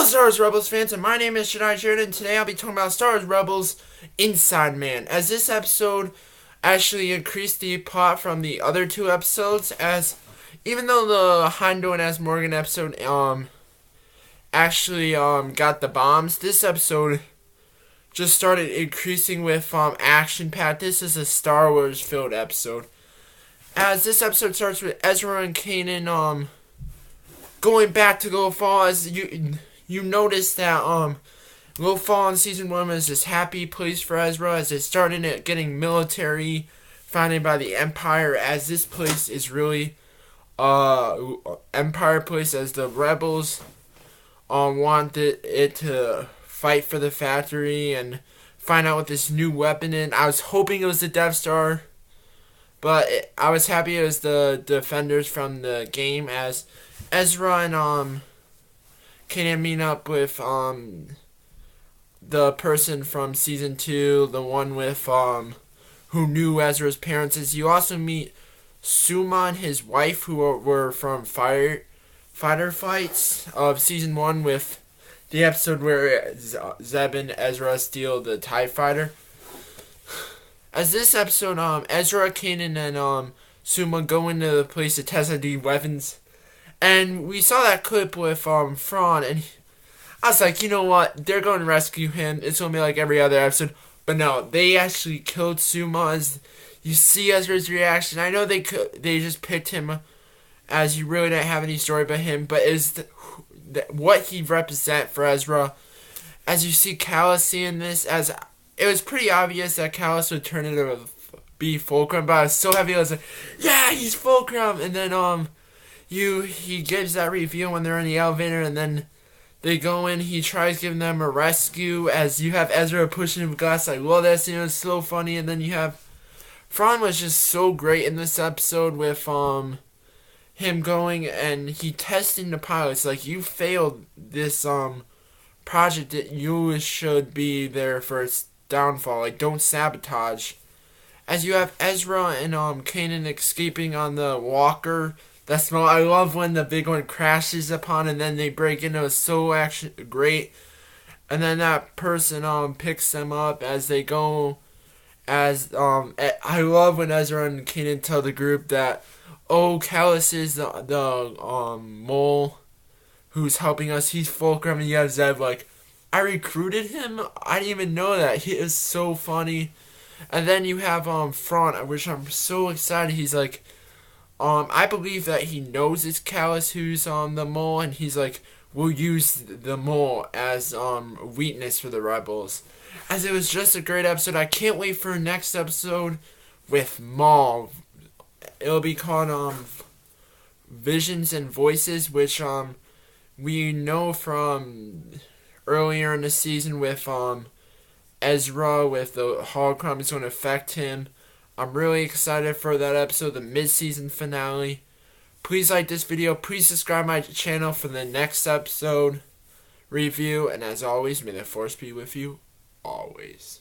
Hello, Star Wars Rebels fans, and my name is Shadai Sheridan. Today I'll be talking about Star Wars Rebels Inside Man, as this episode actually increased the plot from the other two episodes, as even though the Hondo and As Morgan episode actually got the bombs, this episode just started increasing with action-packed. This is a Star Wars filled episode, as this episode starts with Ezra and Kanan going back to Lothal. As you notice that Lothal in season 1 was this happy place for Ezra, as it's starting getting military founded by the Empire, as this place is really Empire place, as the rebels wanted it to fight for the factory and find out what this new weapon is. I was hoping it was the Death Star, but I was happy it was the defenders from the game, as Ezra and Kanan meet up with the person from season 2, the one with who knew Ezra's parents. Is you also meet Suma and his wife, who were from fighter fights of season 1, with the episode where Zeb and Ezra steal the TIE fighter. As this episode, Ezra, Kanan, and Suma go into the place to test the weapons. And we saw that clip with Thrawn, and I was like, you know what? They're going to rescue him. It's going to be like every other episode. But no, they actually killed Suma. As you see Ezra's reaction. I know they just picked him as you really didn't have any story about him, but what he represent for Ezra. As you see Kallus seeing this, as it was pretty obvious that Kallus would turn into be Fulcrum, but I was so happy. I was like, yeah, he's Fulcrum. And then he gives that reveal when they're in the elevator, and then they go in. He tries giving them a rescue, as you have Ezra pushing him with glass. I love that scene. It's so funny. And then you have Thrawn was just so great in this episode with him going and he testing the pilots. Like, you failed this project, that you should be there for its downfall. Like, don't sabotage. As you have Ezra and Kanan escaping on the walker. That's small. I love when the big one crashes upon and then they break into. It's so great. And then that person picks them up as they go. As I love when Ezra and Kanan tell the group that, oh, Kallus is the mole who's helping us. He's Fulcrum. And you have Zeb like, I recruited him. I didn't even know that. He is so funny. And then you have Thrawn, which I'm so excited. He's like, I believe that he knows it's Kallus who's the mole, and he's like, we'll use the mole as weakness for the rebels. As it was just a great episode. I can't wait for next episode with Maul. It'll be called Visions and Voices, which we know from earlier in the season with Ezra, with the hologram is going to affect him. I'm really excited for that episode, the mid-season finale. Please like this video. Please subscribe my channel for the next episode review. And as always, may the Force be with you always.